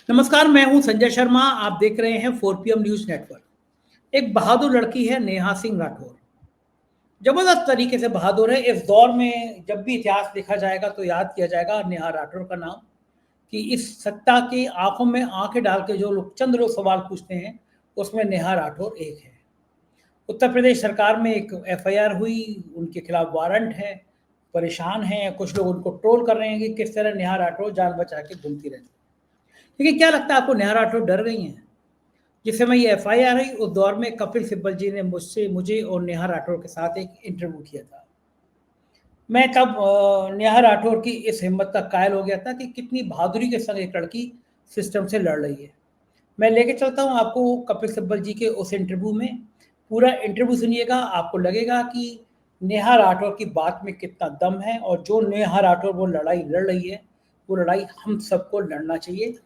नमस्कार, मैं हूं संजय शर्मा। आप देख रहे हैं 4PM न्यूज नेटवर्क। एक बहादुर लड़की है नेहा सिंह राठौर। जबरदस्त तरीके से बहादुर है। इस दौर में जब भी इतिहास लिखा जाएगा तो याद किया जाएगा नेहा राठौर का नाम। कि इस सत्ता की आंखों में आंखें डाल के जो लोग चंद लोग सवाल पूछते हैं, उसमें नेहा राठौर एक है। उत्तर प्रदेश सरकार में एक एफआईआर हुई, उनके खिलाफ वारंट है, परेशान हैं। कुछ लोग उनको ट्रोल कर रहे हैं कि किस तरह नेहा राठौर जान बचा के घूमती रहती है। लेकिन क्या लगता है आपको, नेहा राठौर डर गई हैं? जिस समय ये एफआईआर आई, उस दौर में कपिल सिब्बल जी ने मुझे और नेहा राठौर के साथ एक इंटरव्यू किया था। मैं तब नेहा राठौर की इस हिम्मत का कायल हो गया था कि कितनी बहादुरी के संग एक लड़की सिस्टम से लड़ रही है। मैं लेके चलता हूँ आपको कपिल सिब्बल जी के उस इंटरव्यू में। पूरा इंटरव्यू सुनिएगा, आपको लगेगा कि नेहा राठौर की बात में कितना दम है, और जो नेहा राठौर वो लड़ाई लड़ रही है, वो लड़ाई हम सबको लड़ना चाहिए।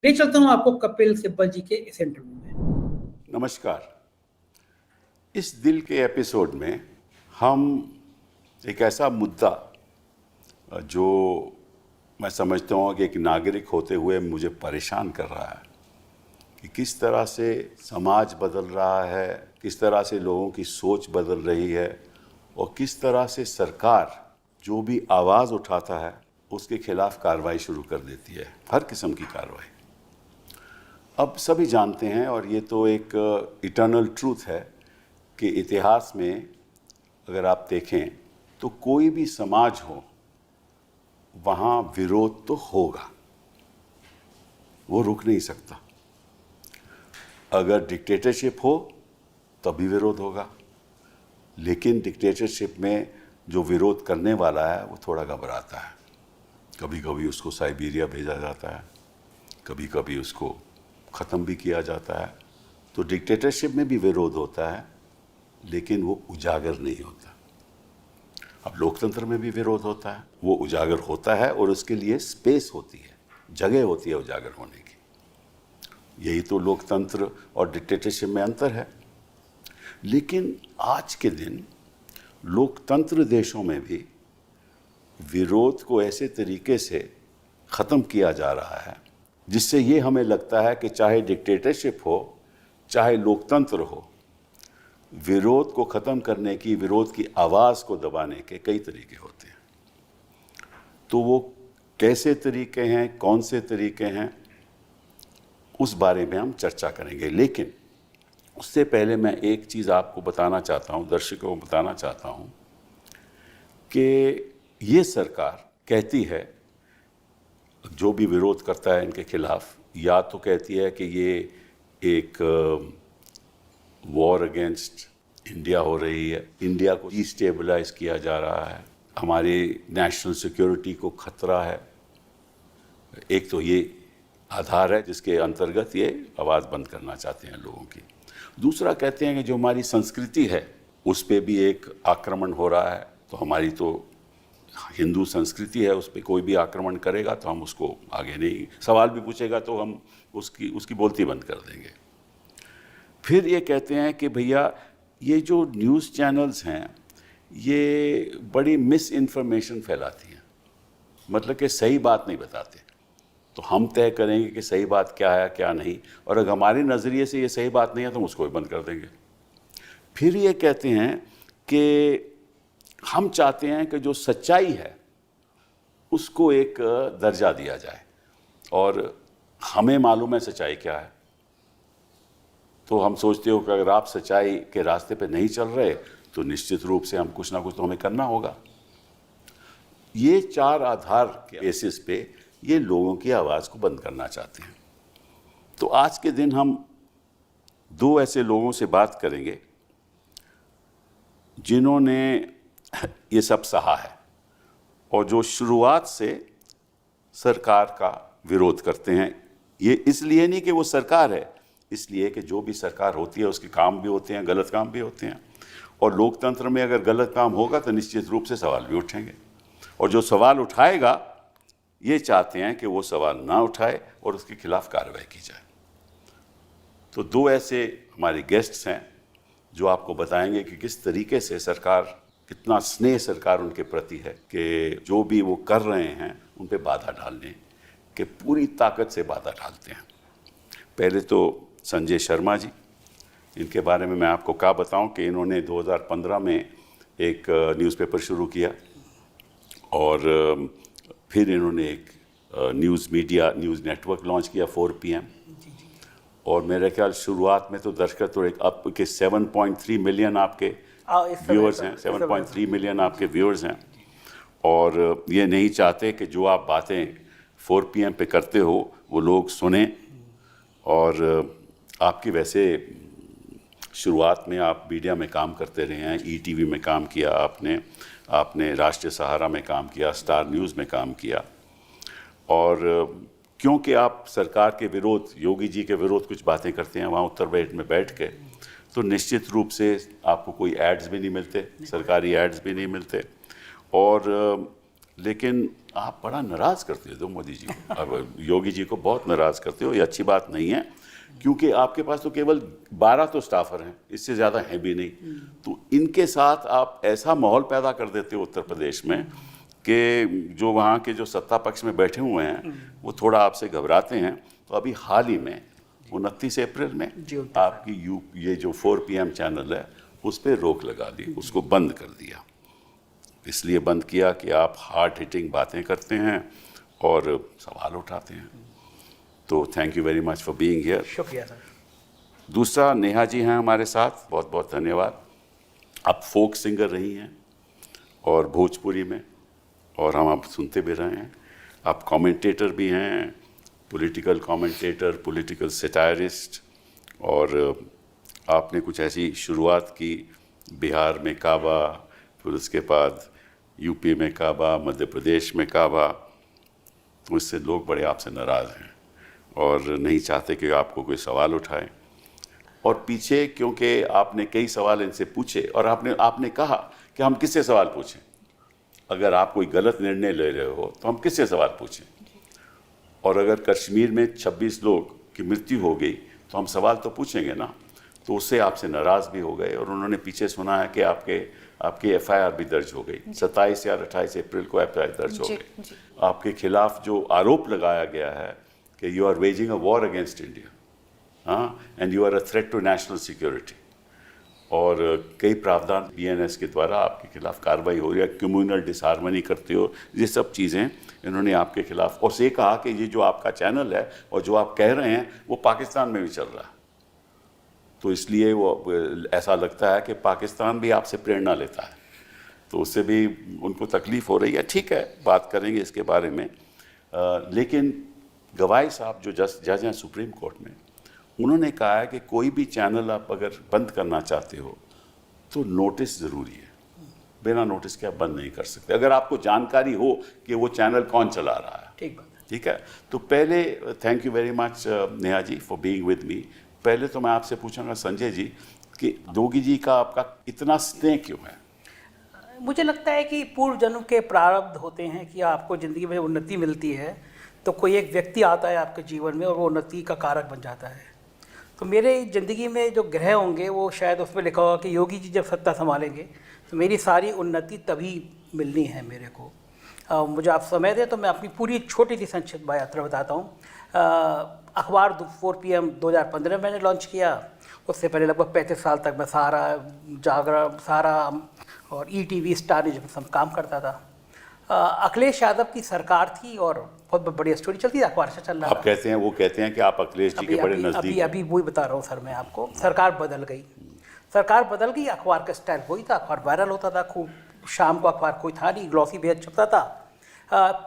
ले चलता हूँ आपको कपिल सिब्बल जी के इस इंटरव्यू में। नमस्कार। इस दिल के एपिसोड में हम एक ऐसा मुद्दा जो मैं समझता हूँ कि एक नागरिक होते हुए मुझे परेशान कर रहा है कि किस तरह से समाज बदल रहा है, किस तरह से लोगों की सोच बदल रही है, और किस तरह से सरकार जो भी आवाज़ उठाता है उसके खिलाफ कार्रवाई शुरू कर देती है, हर किस्म की कार्रवाई। अब सभी जानते हैं, और ये तो एक इटर्नल ट्रूथ है कि इतिहास में अगर आप देखें तो कोई भी समाज हो वहाँ विरोध तो होगा, वो रुक नहीं सकता। अगर डिक्टेटरशिप हो तभी विरोध होगा, लेकिन डिक्टेटरशिप में जो विरोध करने वाला है वो थोड़ा घबराता है। कभी कभी उसको साइबेरिया भेजा जाता है, कभी कभी उसको ख़त्म भी किया जाता है। तो डिक्टेटरशिप में भी विरोध होता है, लेकिन वो उजागर नहीं होता। अब लोकतंत्र में भी विरोध होता है, वो उजागर होता है, और उसके लिए स्पेस होती है, जगह होती है उजागर होने की। यही तो लोकतंत्र और डिक्टेटरशिप में अंतर है। लेकिन आज के दिन लोकतंत्र देशों में भी विरोध को ऐसे तरीके से ख़त्म किया जा रहा है जिससे ये हमें लगता है कि चाहे डिक्टेटरशिप हो चाहे लोकतंत्र हो, विरोध को ख़त्म करने की, विरोध की आवाज़ को दबाने के कई तरीके होते हैं। तो वो कैसे तरीके हैं, कौन से तरीके हैं, उस बारे में हम चर्चा करेंगे। लेकिन उससे पहले मैं एक चीज़ आपको बताना चाहता हूँ, दर्शकों को बताना चाहता हूँ कि ये सरकार कहती है, जो भी विरोध करता है इनके खिलाफ, या तो कहती है कि ये एक वॉर अगेंस्ट इंडिया हो रही है, इंडिया को डिस्टेबलाइज किया जा रहा है, हमारी नेशनल सिक्योरिटी को खतरा है। एक तो ये आधार है जिसके अंतर्गत ये आवाज़ बंद करना चाहते हैं लोगों की। दूसरा कहते हैं कि जो हमारी संस्कृति है उस पर भी एक आक्रमण हो रहा है। तो हमारी तो हिंदू संस्कृति है, उस पर कोई भी आक्रमण करेगा तो हम उसको आगे नहीं, सवाल भी पूछेगा तो हम उसकी बोलती बंद कर देंगे। फिर ये कहते हैं कि भैया ये जो न्यूज़ चैनल्स हैं ये बड़ी मिस इन्फॉर्मेशन फैलाती हैं, मतलब कि सही बात नहीं बताते। तो हम तय करेंगे कि सही बात क्या है क्या नहीं, और अगर हमारे नज़रिए से ये सही बात नहीं है तो हम उसको भी बंद कर देंगे। फिर ये कहते हैं कि हम चाहते हैं कि जो सच्चाई है उसको एक दर्जा दिया जाए, और हमें मालूम है सच्चाई क्या है। तो हम सोचते हो कि अगर आप सच्चाई के रास्ते पे नहीं चल रहे तो निश्चित रूप से हम कुछ ना कुछ तो हमें करना होगा। ये चार आधार के बेसिस पे ये लोगों की आवाज़ को बंद करना चाहते हैं। तो आज के दिन हम दो ऐसे लोगों से बात करेंगे जिन्होंने ये सब सहा है, और जो शुरुआत से सरकार का विरोध करते हैं। ये इसलिए नहीं कि वो सरकार है, इसलिए कि जो भी सरकार होती है उसके काम भी होते हैं, गलत काम भी होते हैं, और लोकतंत्र में अगर गलत काम होगा तो निश्चित रूप से सवाल भी उठेंगे, और जो सवाल उठाएगा ये चाहते हैं कि वो सवाल ना उठाए और उसके खिलाफ कार्रवाई की जाए। तो दो ऐसे हमारे गेस्ट्स हैं जो आपको बताएंगे कि किस तरीके से सरकार, कितना स्नेह सरकार उनके प्रति है कि जो भी वो कर रहे हैं उन पे बाधा डालने के पूरी ताकत से बाधा डालते हैं। पहले तो संजय शर्मा जी, इनके बारे में मैं आपको क्या बताऊं कि इन्होंने 2015 में एक न्यूज़पेपर शुरू किया और फिर इन्होंने एक न्यूज़ नेटवर्क लॉन्च किया 4 PM। और मेरे ख्याल शुरुआत में तो दर्शक तो एक अब के 7.3 मिलियन आपके व्यूअर्स हैं, 7.3 मिलियन आपके व्यूअर्स हैं। और ये नहीं चाहते कि जो आप बातें 4 PM पे करते हो वो लोग सुने। और आपकी वैसे शुरुआत में आप मीडिया में काम करते रहे हैं, ETV में काम किया आपने राष्ट्रीय सहारा में काम किया, स्टार न्यूज़ में काम किया। और क्योंकि आप सरकार के विरोध, योगी जी के विरोध कुछ बातें करते हैं वहाँ उत्तर प्रदेश में बैठ के, तो निश्चित रूप से आपको कोई एड्स भी नहीं मिलते, सरकारी एड्स भी नहीं मिलते। और लेकिन आप बड़ा नाराज़ करते हो मोदी जी को, अब योगी जी को बहुत नाराज़ करते हो। ये अच्छी बात नहीं है, क्योंकि आपके पास तो केवल 12 तो स्टाफर हैं, इससे ज़्यादा हैं भी नहीं। तो इनके साथ आप ऐसा माहौल पैदा कर देते हो उत्तर प्रदेश में कि जो वहाँ के जो सत्ता पक्ष में बैठे हुए हैं वो थोड़ा आपसे घबराते हैं। तो अभी हाल ही में 29 अप्रैल में आपकी ये जो 4 PM चैनल है उस पर रोक लगा दी, उसको बंद कर दिया। इसलिए बंद किया कि आप हार्ड हिटिंग बातें करते हैं और सवाल उठाते हैं। तो thank you very much for being here. शुक्रिया सर। दूसरा, नेहा जी हैं हमारे साथ, बहुत बहुत धन्यवाद। आप फोक सिंगर रही हैं और भोजपुरी में, और हम आप सुनते भी रहे हैं। आप कमेंटेटर भी हैं, पॉलिटिकल कमेंटेटर, पॉलिटिकल सैटायरिस्ट। और आपने कुछ ऐसी शुरुआत की, बिहार में काबा, फिर उसके बाद यूपी में काबा, मध्य प्रदेश में काबा। तो इससे लोग बड़े आपसे नाराज़ हैं और नहीं चाहते कि आपको कोई सवाल उठाएं। और पीछे क्योंकि आपने कई सवाल इनसे पूछे और आपने कहा कि हम किससे सवाल पूछें, अगर आप कोई गलत निर्णय ले रहे हो तो हम किससे सवाल पूछें। और अगर कश्मीर में 26 लोग की मृत्यु हो गई तो हम सवाल तो पूछेंगे ना। तो उससे आपसे नाराज़ भी हो गए। और उन्होंने पीछे सुना है कि आपकी FIR भी दर्ज हो गई, 27 या 28 अप्रैल को FIR दर्ज हो गई। आपके खिलाफ जो आरोप लगाया गया है कि you are waging a war against India, हाँ, and you are a threat to national security. और कई प्रावधान BNS के द्वारा आपके खिलाफ कार्रवाई हो रही है, कम्युनल डिसहार्मनी करते हो, ये सब चीज़ें इन्होंने आपके खिलाफ। और से कहा कि ये जो आपका चैनल है और जो आप कह रहे हैं वो पाकिस्तान में भी चल रहा है। तो इसलिए वो ऐसा लगता है कि पाकिस्तान भी आपसे प्रेरणा लेता है, तो उससे भी उनको तकलीफ़ हो रही है। ठीक है, बात करेंगे इसके बारे में। लेकिन गवाई साहब जो जज हैं सुप्रीम कोर्ट में, उन्होंने कहा है कि कोई भी चैनल आप अगर बंद करना चाहते हो तो नोटिस ज़रूरी है, बिना नोटिस के आप बंद नहीं कर सकते, अगर आपको जानकारी हो कि वो चैनल कौन चला रहा है। ठीक है। तो पहले thank you very much Neha ji for being with me. पहले तो मैं आपसे पूछूंगा संजय जी कि योगी जी का आपका इतना स्नेह क्यों है? मुझे लगता है कि पूर्व जन्म के प्रारब्ध होते हैं कि आपको ज़िंदगी में उन्नति मिलती है तो कोई एक व्यक्ति आता है आपके जीवन में और वो उन्नति का कारक बन जाता है। तो मेरे ज़िंदगी में जो ग्रह होंगे वो शायद उसमें लिखा होगा कि योगी जी जब सत्ता संभालेंगे तो मेरी सारी उन्नति तभी मिलनी है मेरे को। मुझे आप समय दें तो मैं अपनी पूरी छोटी सी संक्षिप्त यात्रा बताता हूँ। अखबार 4 PM 2015 मैंने लॉन्च किया। उससे पहले लगभग 35 साल तक मैं सहारा, जागरण, सहारा और ETV, स्टार न्यूज़ में सब काम करता था। अखिलेश यादव की सरकार थी और बहुत बढ़िया स्टोरी चलती थी, अखबार से चल रहा था। आप कहते हैं, वो कहते हैं कि आप अखिलेश जी के बड़े नज़दीक। अभी वही बता रहा हूँ सर मैं आपको। सरकार बदल गई, अखबार का स्टाइल वही था, अखबार वायरल होता था खूब। शाम को अखबार कोई था नहीं, ग्लॉसी बेहद छपता था।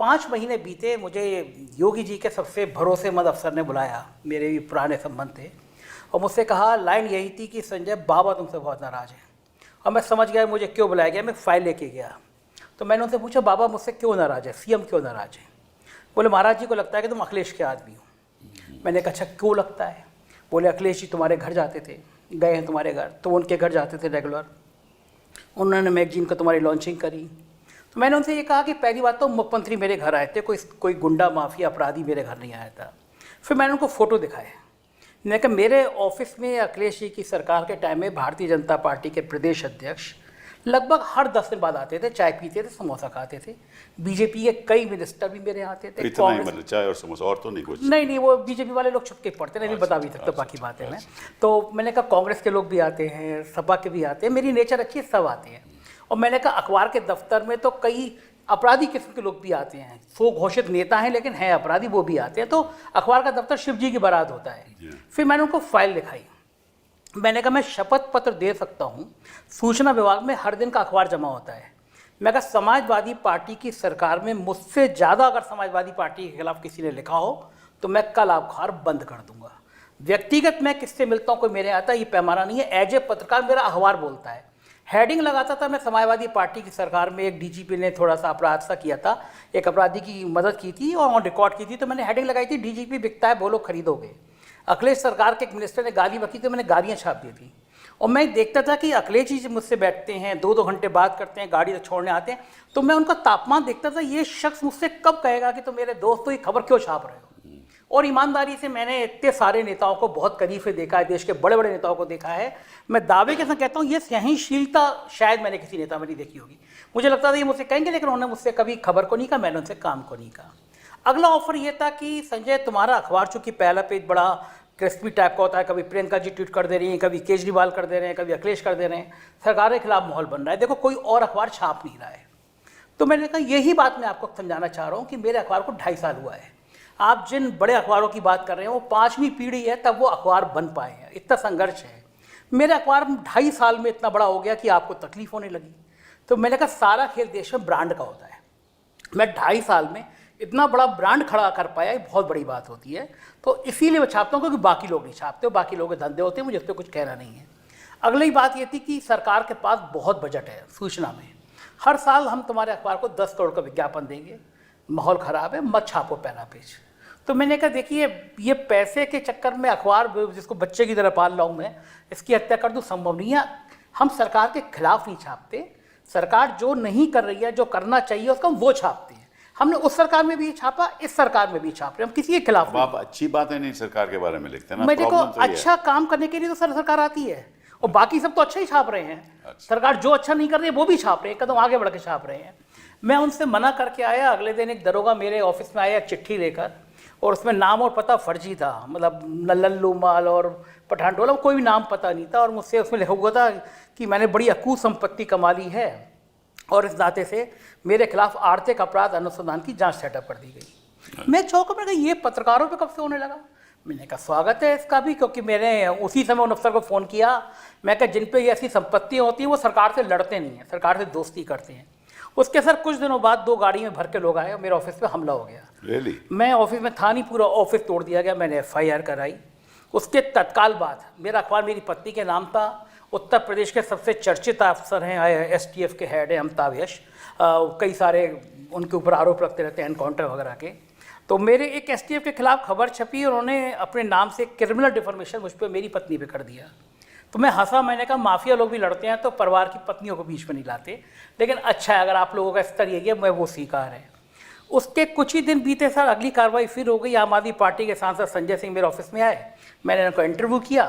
5 महीने बीते, मुझे योगी जी के सबसे भरोसेमंद अफसर ने बुलाया, मेरे भी पुराने संबंध थे, और मुझसे कहा, लाइन यही थी कि संजय बाबा तुमसे बहुत नाराज़ हैं। और मैं समझ गया मुझे क्यों बुलाया गया। मैं फाइल लेके गया तो मैंने उनसे पूछा, बाबा मुझसे क्यों नाराज़ है, CM क्यों नाराज़ है? बोले, महाराज जी को लगता है कि तुम अखिलेश के आदमी हो। मैंने कहा, अच्छा क्यों लगता है? बोले, अखिलेश जी तुम्हारे घर जाते थे, गए हैं तुम्हारे घर, तुम उनके घर जाते थे रेगुलर, उन्होंने मैगजीन को तुम्हारी लॉन्चिंग करी। तो मैंने उनसे ये कहा कि पहली बात तो मुख्यमंत्री मेरे घर आए थे, कोई गुंडा माफिया अपराधी मेरे घर नहीं आया था। फिर मैंने उनको फ़ोटो दिखाया, मैंने कहा मेरे ऑफिस में अखिलेश जी की सरकार के टाइम में भारतीय जनता पार्टी के प्रदेश अध्यक्ष लगभग हर 10 दिन बाद आते थे, चाय पीते थे, समोसा खाते थे। बीजेपी के कई मिनिस्टर भी मेरे यहाँ आते थे। इतना ही मतलब चाय और समोसा, और तो नहीं कुछ? नहीं, वो बीजेपी वाले लोग छुप के पढ़ते नहीं, बता भी सकते, बाकी बात है। मैं तो मैंने कहा कांग्रेस के लोग भी आते हैं, सपा के भी आते हैं, मेरी नेचर अच्छी है, सब आते हैं। और मैंने कहा अखबार के दफ्तर में तो कई अपराधी किस्म के लोग भी आते हैं, सो घोषित नेता हैं लेकिन हैं अपराधी, वो भी आते हैं। तो अखबार का दफ्तर शिव जी की बारात होता है। फिर मैंने उनको फाइल दिखाई, मैंने कहा मैं शपथ पत्र दे सकता हूँ, सूचना विभाग में हर दिन का अखबार जमा होता है। मैं कहा समाजवादी पार्टी की सरकार में मुझसे ज़्यादा अगर समाजवादी पार्टी के खिलाफ किसी ने लिखा हो तो मैं कल अखबार बंद कर दूंगा। व्यक्तिगत मैं किससे मिलता हूँ कोई मेरे आता, ये पैमाना नहीं है। एज ए पत्रकार मेरा अखबार बोलता है। हेडिंग लगाता था मैं, समाजवादी पार्टी की सरकार में एक डीजीपी ने थोड़ा सा अपराध सा किया था, एक अपराधी की मदद की थी और रिकॉर्ड की थी, तो मैंने हेडिंग लगाई थी डीजीपी बिकता है, बोलो खरीदोगे। अखिलेश सरकार के एक मिनिस्टर ने गाली बकी तो मैंने गालियाँ छाप दी थी। और मैं देखता था कि अखिलेश जी मुझसे बैठते हैं, 2-2 घंटे बात करते हैं, गाड़ी छोड़ने आते हैं, तो मैं उनका तापमान देखता था, ये शख्स मुझसे कब कहेगा कि तुम मेरे दोस्त हो, ये खबर क्यों छाप रहे हो। और ईमानदारी से मैंने इतने सारे नेताओं को बहुत करीब से देखा है, देश के बड़े बड़े नेताओं को देखा है। मैं दावे के साथ कहता हूँ ये सहनशीलता शायद मैंने किसी नेता में नहीं देखी होगी। मुझे लगता था ये मुझसे कहेंगे, लेकिन उन्होंने मुझसे कभी खबर को नहीं कहा, मैंने उनसे काम को नहीं कहा। अगला ऑफर ये था कि संजय तुम्हारा अखबार चूँकि पहला पेज बड़ा क्रिस्पी टाइप का होता है, कभी प्रियंका जी ट्वीट कर दे रही हैं, कभी केजरीवाल कर दे रहे हैं, कभी अखिलेश कर दे रहे हैं, सरकार के खिलाफ माहौल बन रहा है, देखो कोई और अखबार छाप नहीं रहा है। तो मैंने कहा यही बात मैं आपको समझाना चाह रहा हूँ कि मेरे अखबार को 2.5 साल हुआ है। आप जिन बड़े अखबारों की बात कर रहे हैं वो 5वीं पीढ़ी है तब वो अखबार बन पाए हैं, इतना संघर्ष है। मेरे अखबार 2.5 साल में इतना बड़ा हो गया कि आपको तकलीफ होने लगी। तो मैंने कहा सारा खेल देश में ब्रांड का होता है। मैं 2.5 साल में इतना बड़ा ब्रांड खड़ा कर पाया, ये बहुत बड़ी बात होती है। तो इसीलिए मैं छापता हूँ क्योंकि बाकी लोग नहीं छापते, बाकी लोगों के धंधे होते हैं, मुझे इस पर कुछ कहना नहीं है। अगली बात ये थी कि सरकार के पास बहुत बजट है सूचना में। हर साल हम तुम्हारे अखबार को 10 करोड़ का विज्ञापन देंगे, माहौल ख़राब है, मत छापो पहला पेज। तो मैंने कहा देखिए ये पैसे के चक्कर में अखबार जिसको बच्चे की तरह पाल रहा हूँ मैं, इसकी हत्या कर दूँ, संभव नहीं है। हम सरकार के खिलाफ नहीं छापते, सरकार जो नहीं कर रही है, जो करना चाहिए उसका हम वो छापते हैं। हमने उस सरकार में भी छापा, इस सरकार में भी छाप रहे हैं, हम किसी के खिलाफ नहीं। आप अच्छी बातें नहीं सरकार के बारे में लिखते ना। मैं देखो अच्छा काम करने के लिए तो सरकार आती है और बाकी सब तो अच्छा ही छाप रहे हैं। अच्छा। सरकार जो अच्छा नहीं कर रही है वो भी छाप रहे हैं, कदम आगे बढ़ के छाप रहे हैं। मैं उनसे मना करके आया, अगले दिन एक दरोगा मेरे ऑफिस में आया चिट्ठी लेकर, और उसमें नाम और पता फर्जी था, मतलब लल्लू माल और पठान टोला, कोई भी नाम पता नहीं था। और मुझसे उसमें लिखा हुआ था कि मैंने बड़ी अकूत संपत्ति कमा ली है और इस नाते से मेरे खिलाफ आर्थिक अपराध अनुसंधान की जांच सेटअप कर दी गई। मैं चौंका, मैंने कहा ये पत्रकारों पे कब से होने लगा। मैंने कहा स्वागत है इसका भी, क्योंकि मैंने उसी समय उन अफसर को फ़ोन किया। मैं कहा जिन पे ये ऐसी संपत्तियाँ होती हैं वो सरकार से लड़ते नहीं हैं, सरकार से दोस्ती करते हैं। उसके सर कुछ दिनों बाद 2 गाड़ी में भर के लोग आए और मेरे ऑफिस पे हमला हो गया। Really? मैं ऑफिस में था नहीं, पूरा ऑफिस तोड़ दिया गया, मैंने FIR कराई। उसके तत्काल बाद मेरा अखबार मेरी पत्नी के नाम था। उत्तर प्रदेश के सबसे चर्चित अफसर हैं, STF के हेड है अमिताभ यश, कई सारे उनके ऊपर आरोप लगते रहते हैं एनकाउंटर वगैरह के। तो मेरे एक STF के खिलाफ खबर छपी और उन्होंने अपने नाम से क्रिमिनल डिफॉर्मेशन मुझ पर मेरी पत्नी पे कर दिया। तो मैं हंसा, मैंने कहा माफिया लोग भी लड़ते हैं तो परिवार की पत्नियों को बीच में नहीं लाते, लेकिन अच्छा है अगर आप लोगों का स्तर यही है, मैं वो स्वीकार है। उसके कुछ ही दिन बीते सर अगली कार्रवाई फिर हो गई। आम आदमी पार्टी के सांसद संजय सिंह मेरे ऑफिस में आए, मैंने उनको इंटरव्यू किया।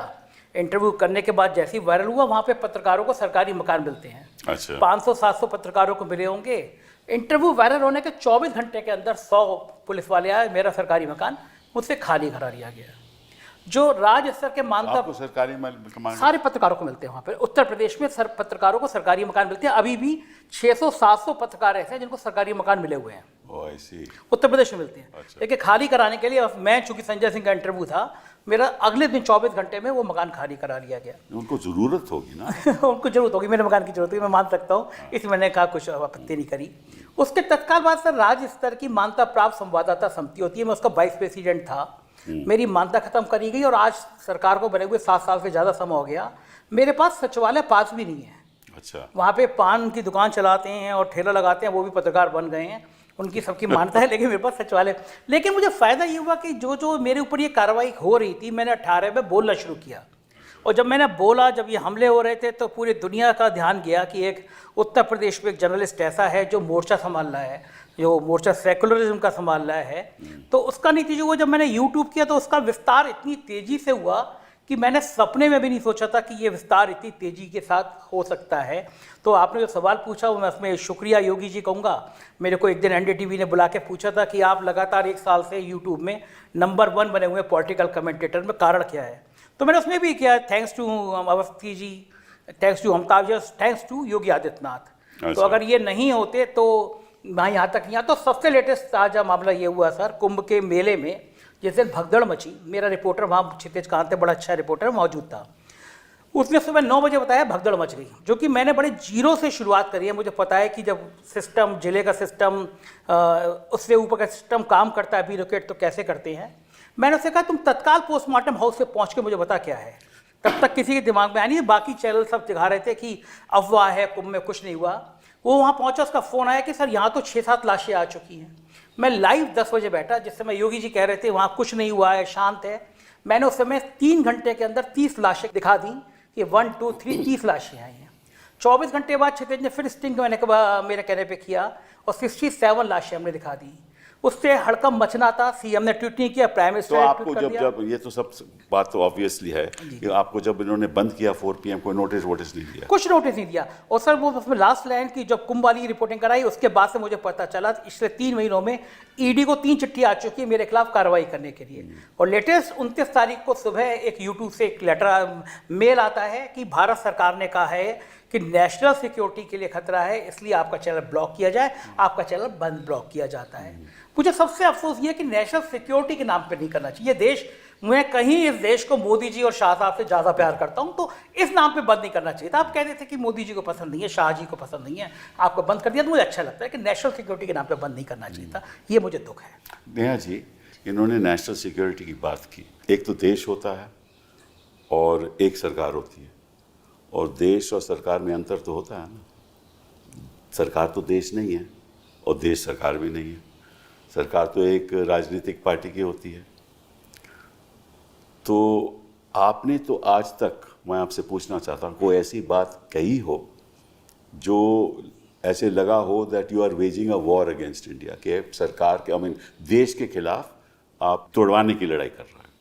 इंटरव्यू करने के बाद जैसे ही वायरल हुआ, वहाँ पे पत्रकारों को सरकारी मकान मिलते हैं। अच्छा। 500-700 पत्रकारों को मिले होंगे। इंटरव्यू वायरल होने के 24 घंटे के अंदर 100 पुलिस वाले आए, मेरा सरकारी मकान मुझसे खाली करा लिया गया। जो राज्य स्तर के मानता सरकारी सारे पत्रकारों को मिलते हैं वहाँ पर। उत्तर प्रदेश में पत्रकारों को सरकारी मकान मिलते हैं। अभी भी 600-700 पत्रकार ऐसे हैं जिनको सरकारी मकान मिले हुए हैं, उत्तर प्रदेश में मिलते हैं। अच्छा। लेकिन खाली कराने के लिए मैं, चूंकि संजय सिंह का इंटरव्यू था, मेरा अगले दिन 24 घंटे में वो मकान खाली करा लिया गया। उनको जरूरत होगी ना उनको जरूरत होगी, मेरे मकान की जरूरत होगी, मैं मान सकता हूँ। इसमें मैंने कहा कुछ आपत्ति नहीं करी। उसके तत्काल बाद सर राज्य स्तर की मान्यता प्राप्त संवाददाता समिति होती है, मैं उसका वाइस प्रेसिडेंट था। मेरी मान्यता खत्म करी गई और आज सरकार को बने हुए 7 साल से ज़्यादा समय हो गया। मेरे पास सचिवालय पास भी नहीं है। अच्छा। वहाँ पे पान की दुकान चलाते हैं और ठेला लगाते हैं, वो भी पत्रकार बन गए हैं, उनकी सबकी मान्यता है, लेकिन मेरे पास सचिवालय। लेकिन मुझे फ़ायदा ये हुआ कि जो मेरे ऊपर ये कार्रवाई हो रही थी, मैंने 18 में बोलना शुरू किया। और जब मैंने बोला, जब ये हमले हो रहे थे, तो पूरी दुनिया का ध्यान गया कि एक उत्तर प्रदेश में एक जर्नलिस्ट ऐसा है जो मोर्चा संभाल रहा है, जो मोर्चा सेकुलरिज्म का संभाल रहा है। तो उसका नतीजा हुआ, जब मैंने YouTube किया तो उसका विस्तार इतनी तेज़ी से हुआ कि मैंने सपने में भी नहीं सोचा था कि ये विस्तार इतनी तेज़ी के साथ हो सकता है। तो आपने जो सवाल पूछा वो मैं उसमें शुक्रिया योगी जी कहूँगा। मेरे को एक दिन NDTV ने बुला के पूछा था कि आप लगातार 1 साल से यूट्यूब में नंबर 1 बने हुए पॉलिटिकल कमेंटेटर में, कारण क्या है? तो मैंने उसमें भी किया, thanks to Awasthi ji, thanks to Amitabh ji, thanks to Yogi Adityanath. तो अगर ये नहीं होते तो मैं यहाँ तक नहीं आता। तो सबसे लेटेस्ट ताज़ा मामला ये हुआ सर, कुंभ के मेले में जिस दिन भगदड़ मची, मेरा रिपोर्टर वहाँ क्षितिज कांत बड़ा अच्छा रिपोर्टर मौजूद था, उसने सुबह 9 बजे बताया भगदड़ मच गई, जो कि मैंने बड़े जीरो से शुरुआत करी है। मुझे पता है कि जब सिस्टम, जिले का सिस्टम, उससे ऊपर का सिस्टम काम करता है ब्यूरोक्रेट तो कैसे करते हैं। मैंने उससे कहा तुम तत्काल पोस्टमार्टम हाउस से पहुँच के मुझे बता क्या है। तब तक किसी के दिमाग में आया नहीं, बाकी चैनल सब दिखा रहे थे कि अफवाह है, कुंभ में कुछ नहीं हुआ। वो वहाँ पहुँचा, उसका फ़ोन आया कि सर यहाँ तो 6-7 लाशें आ चुकी हैं। मैं लाइव 10 बजे बैठा, जिस समय योगी जी कह रहे थे वहाँ कुछ नहीं हुआ है, शांत है। मैंने उस समय 3 घंटे के अंदर 30 लाशें दिखा दी कि 1, 2, 3 30 लाशें आई हैं। 24 घंटे बाद क्षितिज ने फिर स्टिंग मैंने मेरे कहने पे किया और 67 लाशें हमने दिखा दी। उससे हड़कंप मचना था। सीएम ने ट्वीट नहीं किया, प्राइम मिनिस्टर तो ने आपको ट्वीट कर दिया। जब ये तो सब बात तो ऑब्वियसली है कि आपको जब इन्होंने बंद किया 4 PM कोई नोटिस नहीं दिया? कुछ नोटिस नहीं दिया। और सर वो उसमें लास्ट लाइन की जब कुंभ वाली रिपोर्टिंग कराई, उसके बाद से मुझे पता चला पिछले 3 महीनों में ईडी को 3 चिट्ठी आ चुकी है मेरे खिलाफ कार्रवाई करने के लिए। और लेटेस्ट 29 तारीख को सुबह एक यूट्यूब से एक लेटर मेल आता है कि भारत सरकार ने कहा है कि नेशनल सिक्योरिटी के लिए खतरा है, इसलिए आपका चैनल ब्लॉक किया जाए। आपका चैनल बंद ब्लॉक किया जाता है। मुझे सबसे अफसोस ये कि नेशनल सिक्योरिटी के नाम पे नहीं करना चाहिए देश। मैं कहीं इस देश को मोदी जी और शाह साहब से ज़्यादा प्यार करता हूँ, तो इस नाम पे बंद नहीं करना चाहिए था। आप कहते थे कि मोदी जी को पसंद नहीं है, शाह जी को पसंद नहीं है, आपको बंद कर दिया। तो मुझे अच्छा लगता है कि नेशनल सिक्योरिटी के नाम पे बंद नहीं करना चाहिए था। ये मुझे दुख है। नेहा जी, इन्होंने नेशनल सिक्योरिटी की बात की। एक तो देश होता है और एक सरकार होती है, और देश और सरकार में अंतर तो होता है ना। सरकार तो देश नहीं है और देश सरकार भी नहीं है। सरकार तो एक राजनीतिक पार्टी की होती है। तो आपने तो आज तक, मैं आपसे पूछना चाहता हूँ, कोई ऐसी बात कही हो जो ऐसे लगा हो that you are waging a war against India, के सरकार के, आई मीन देश के खिलाफ आप तोड़वाने की लड़ाई कर रहे हैं?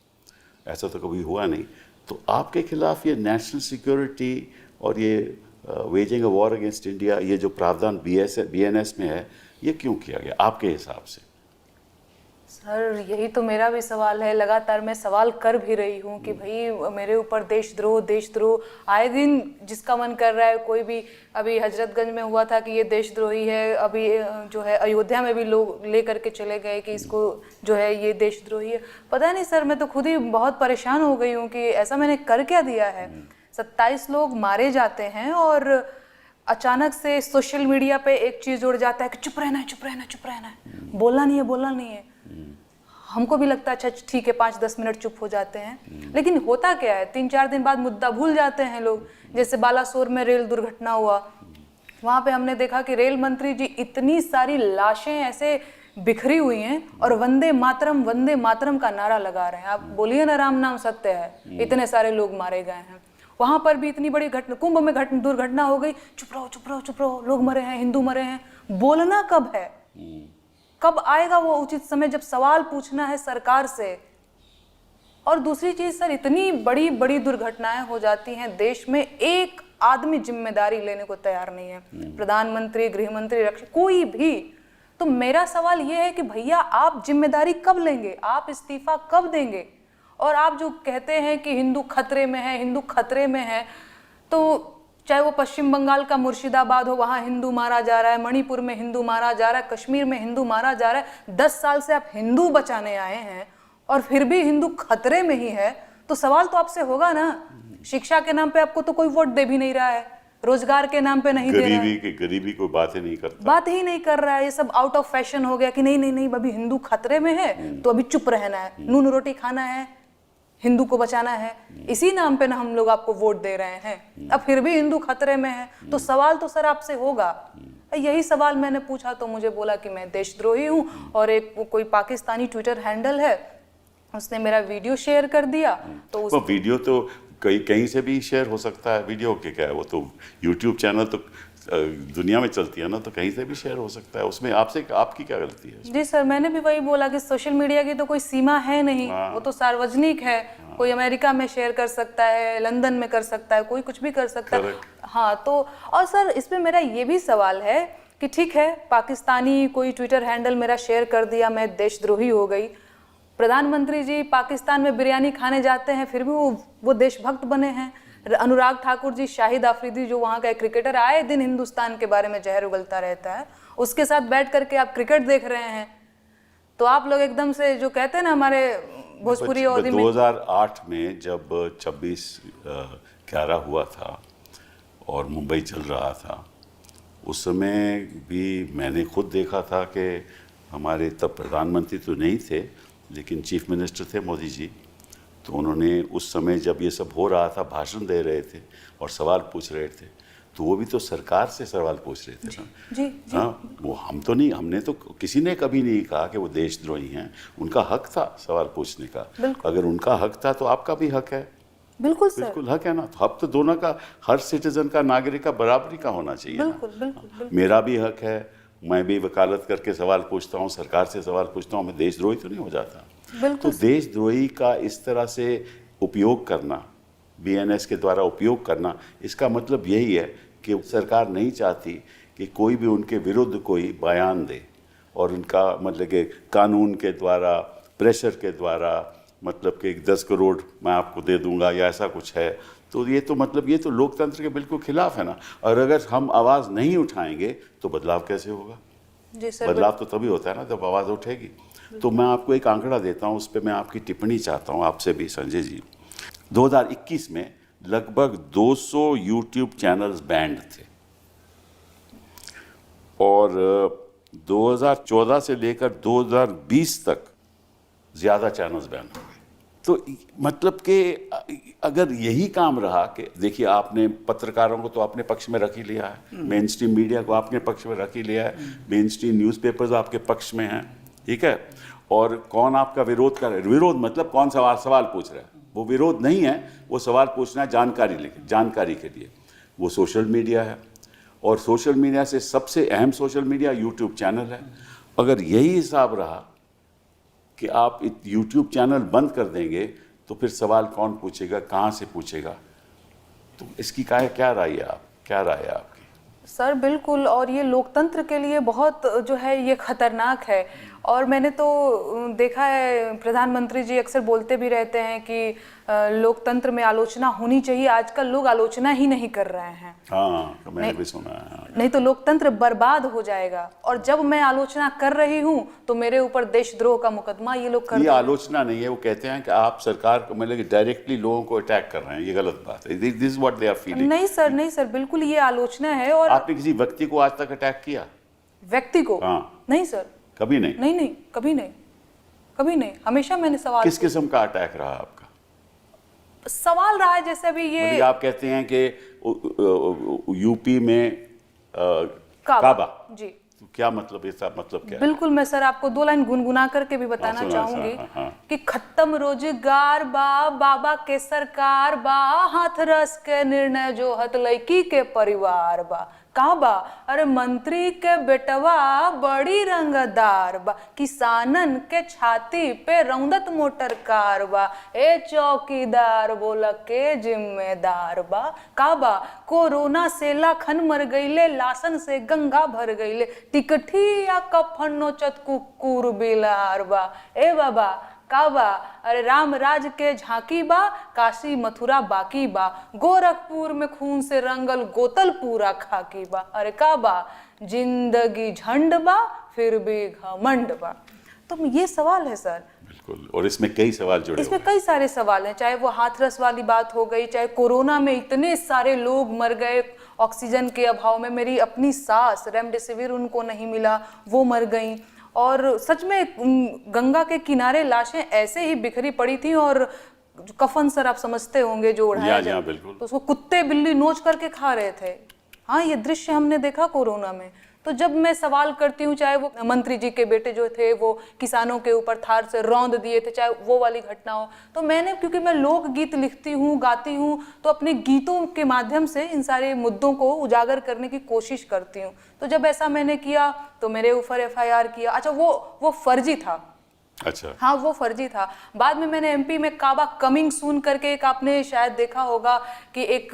ऐसा तो कभी हुआ नहीं। तो आपके खिलाफ ये नेशनल सिक्योरिटी और ये waging a war against India, ये जो प्रावधान BNS में है, ये क्यों किया गया आपके हिसाब से? सर यही तो मेरा भी सवाल है। लगातार मैं सवाल कर भी रही हूँ कि भाई मेरे ऊपर देशद्रोह आए दिन जिसका मन कर रहा है। कोई भी, अभी हजरतगंज में हुआ था कि ये देशद्रोही है, अभी जो है अयोध्या में भी लोग ले करके चले गए कि इसको जो है ये देशद्रोही है। पता नहीं सर, मैं तो खुद ही बहुत परेशान हो गई हूँ कि ऐसा मैंने कर क्या दिया है। 27 लोग मारे जाते हैं और अचानक से सोशल मीडिया पे एक चीज़ जुड़ जाता है कि चुप रहना है, बोलना नहीं है। हमको भी लगता है अच्छा ठीक है, 5-10 मिनट चुप हो जाते हैं, लेकिन होता क्या है, 3-4 दिन बाद मुद्दा भूल जाते हैं लोग। जैसे बालासोर में रेल दुर्घटना हुआ, वहाँ पे हमने देखा कि रेल मंत्री जी इतनी सारी लाशें ऐसे बिखरी हुई हैं और वंदे मातरम का नारा लगा रहे हैं। आप बोलिए ना, राम नाम सत्य है, इतने सारे लोग मारे गए हैं। वहाँ पर भी इतनी बड़ी घटना, कुंभ में दुर्घटना हो गई, चुप रहो, लोग मरे हैं, हिंदू मरे हैं। बोलना कब है? कब आएगा वो उचित समय जब सवाल पूछना है सरकार से? और दूसरी चीज सर, इतनी बड़ी दुर्घटनाएं हो जाती हैं देश में, एक आदमी जिम्मेदारी लेने को तैयार नहीं है। प्रधानमंत्री, गृह मंत्री, रक्षा, कोई भी। तो मेरा सवाल ये है कि भैया आप जिम्मेदारी कब लेंगे? आप इस्तीफा कब देंगे? और आप जो कहते हैं कि हिंदू खतरे में है, तो चाहे वो पश्चिम बंगाल का मुर्शिदाबाद हो, वहाँ हिंदू मारा जा रहा है, मणिपुर में हिंदू मारा जा रहा है, कश्मीर में हिंदू मारा जा रहा है। 10 साल से आप हिंदू बचाने आए हैं और फिर भी हिंदू खतरे में ही है, तो सवाल तो आपसे होगा ना। शिक्षा के नाम पे आपको तो कोई वोट दे भी नहीं रहा है, रोजगार के नाम पे नहीं दे रहा है, गरीबी कोई बात ही नहीं कर रहा है। ये सब आउट ऑफ फैशन हो गया कि नहीं अभी हिंदू खतरे में है तो अभी चुप रहना है, नून रोटी खाना है, हिंदू को बचाना है। इसी नाम पे ना हम लोग आपको वोट दे रहे हैं, अब फिर भी हिंदू खतरे में है, तो सवाल तो सर आपसे होगा। यही सवाल मैंने पूछा तो मुझे बोला कि मैं देशद्रोही हूँ। और एक कोई पाकिस्तानी ट्विटर हैंडल है, उसने मेरा वीडियो शेयर कर दिया। तो उस वीडियो तो कहीं से भी शेयर हो सकता है। वीडियो के क्या है, वो तो यूट्यूब चैनल तो दुनिया में चलती है ना, तो कहीं से भी शेयर हो सकता है। उसमें आपकी क्या गलती है? जी सर, मैंने भी वही बोला कि सोशल मीडिया की तो कोई सीमा है नहीं, वो तो सार्वजनिक है। कोई अमेरिका में शेयर कर सकता है, लंदन में कर सकता है, कोई कुछ भी कर सकता है। हाँ, तो और सर इसमें मेरा ये भी सवाल है कि ठीक है, पाकिस्तानी कोई ट्विटर हैंडल मेरा शेयर कर दिया, मैं देशद्रोही हो गई। प्रधानमंत्री जी पाकिस्तान में बिरयानी खाने जाते हैं, फिर भी वो देशभक्त बने हैं। अनुराग ठाकुर जी, शाहिद आफरीदी जो वहाँ का एक क्रिकेटर, आए दिन हिंदुस्तान के बारे में जहर उगलता रहता है, उसके साथ बैठ करके आप क्रिकेट देख रहे हैं। तो आप लोग एकदम से जो कहते हैं ना हमारे भोजपुरी और 2008 में जब 26/11 हुआ था और मुंबई चल रहा था, उस समय भी मैंने खुद देखा था कि हमारे तब प्रधानमंत्री तो नहीं थे लेकिन चीफ मिनिस्टर थे मोदी जी, तो उन्होंने उस समय जब ये सब हो रहा था भाषण दे रहे थे और सवाल पूछ रहे थे, तो वो भी तो सरकार से सवाल पूछ रहे थे ना। जी, हाँ, वो हम तो नहीं, हमने तो किसी ने कभी नहीं कहा कि वो देशद्रोही हैं। उनका हक था सवाल पूछने का। अगर उनका हक था तो आपका भी हक है। बिल्कुल सर, बिल्कुल हक है ना। तो हक तो दोनों का, हर सिटीजन का, नागरिक का बराबरी का होना चाहिए। बिल्कुल बिल्कुल बिल्कुल। मेरा भी हक है, मैं भी वकालत करके सवाल पूछता हूँ, सरकार से सवाल पूछता हूँ, मैं देशद्रोही तो नहीं हो जाता। तो देशद्रोही का इस तरह से उपयोग करना, BNS के द्वारा उपयोग करना, इसका मतलब यही है कि सरकार नहीं चाहती कि कोई भी उनके विरुद्ध कोई बयान दे, और उनका मतलब कि कानून के द्वारा, प्रेशर के द्वारा, मतलब कि 10 करोड़ मैं आपको दे दूंगा या ऐसा कुछ है। तो ये तो मतलब ये तो लोकतंत्र के बिल्कुल खिलाफ है ना। और अगर हम आवाज़ नहीं उठाएंगे तो बदलाव कैसे होगा? जी सर, बदलाव तो तभी होता है ना जब आवाज़ उठेगी। तो मैं आपको एक आंकड़ा देता हूँ, उस पर मैं आपकी टिप्पणी चाहता हूँ आपसे भी संजय जी। 2021 में लगभग 200 यूट्यूब चैनल्स बैंड थे और 2014 से लेकर 2020 तक ज़्यादा चैनल्स बैन हो गए। तो मतलब कि अगर यही काम रहा कि देखिए, आपने पत्रकारों को तो अपने पक्ष में रख ही लिया है, मेन स्ट्रीम मीडिया को आपने पक्ष में रख ही लिया है, मेन स्ट्रीम न्यूज़पेपर्स आपके पक्ष में हैं, ठीक है। और कौन आपका विरोध कर रहा है? विरोध मतलब कौन सवाल पूछ रहा है, वो विरोध नहीं है, वो सवाल पूछना है जानकारी के लिए। वो सोशल मीडिया है, और सोशल मीडिया से सबसे अहम सोशल मीडिया यूट्यूब चैनल है। अगर यही हिसाब रहा कि आप यूट्यूब चैनल बंद कर देंगे तो फिर सवाल कौन पूछेगा, कहाँ से पूछेगा? तो इसकी क्या राय है आपकी? सर बिल्कुल, और ये लोकतंत्र के लिए बहुत जो है ये खतरनाक है। और मैंने तो देखा है, प्रधानमंत्री जी अक्सर बोलते भी रहते हैं कि लोकतंत्र में आलोचना होनी चाहिए। आजकल लोग आलोचना ही नहीं कर रहे हैं। हाँ, मैंने भी सुना है। नहीं तो लोकतंत्र बर्बाद हो जाएगा। और जब मैं आलोचना कर रही हूँ तो मेरे ऊपर देशद्रोह का मुकदमा ये लोग कर। ये आलोचना नहीं है, वो कहते हैं कि आप सरकार को मतलब डायरेक्टली लोगों को अटैक कर रहे हैं, ये गलत बात है। This is what they are feeling. नहीं सर, बिल्कुल ये आलोचना है। और आपने किसी व्यक्ति को आज तक अटैक किया? व्यक्ति को? हाँ। नहीं सर, कभी नहीं। नहीं, कभी नहीं। हमेशा मैंने सवाल, किस किस्म का अटैक रहा आपका? सवाल रहा है जैसे अभी ये मतलब आप कहते हैं कि यूपी में काबा जी, तो क्या मतलब, इसका मतलब क्या है? बिल्कुल, मैं सर आपको 2 लाइन गुनगुना करके भी बताना चाहूंगी कि खत्म रोजगार बा, बाबा के सरकार बा, हाथ रस के निर्णय जो हत लड़की के परिवार बा। का बा? अरे मंत्री के बेटवा बड़ी रंगदार बा, किसानन के छाती पे रौंदत मोटर कार बा, ए चौकीदार बोला के जिम्मेदार बा। का बा? कोरोना से लाखन मर गईले, लाशन से गंगा भर गईले, टिकठिया कफन नोचत कुकुर बिलार बा। ए बाबा का बा? अरे राम राज के झांकी बा, काशी मथुरा बाकी बा, गोरखपुर में खून से रंगल गोतल पूरा खाकी बा। अरे का बा? जिंदगी झंड बा, फिर भी घमंड बा। तो ये सवाल है सर। बिल्कुल, और इसमें कई सवाल जुड़े इसमें कई सारे सवाल हैं, चाहे वो हाथरस वाली बात हो गई, चाहे कोरोना में इतने सारे लोग मर गए ऑक्सीजन के अभाव में। मेरी अपनी सास, रेमडेसिविर उनको नहीं मिला, वो मर गई। और सच में गंगा के किनारे लाशें ऐसे ही बिखरी पड़ी थी, और कफन सर आप समझते होंगे जो उड़ाया जाए, तो उसको कुत्ते बिल्ली नोच करके खा रहे थे। हाँ, ये दृश्य हमने देखा कोरोना में। तो जब मैं सवाल करती हूँ, चाहे वो मंत्री जी के बेटे जो थे वो किसानों के ऊपर थार से रौंद दिए थे, चाहे वो वाली घटना हो, तो मैंने, क्योंकि मैं लोकगीत लिखती हूँ, गाती हूँ, तो अपने गीतों के माध्यम से इन सारे मुद्दों को उजागर करने की कोशिश करती हूँ। तो जब ऐसा मैंने किया तो मेरे ऊपर FIR किया। अच्छा, वो फर्जी था, अच्छा, हाँ वो फर्जी था। बाद में मैंने एमपी में काबा कमिंग सून करके एक, आपने शायद देखा होगा कि एक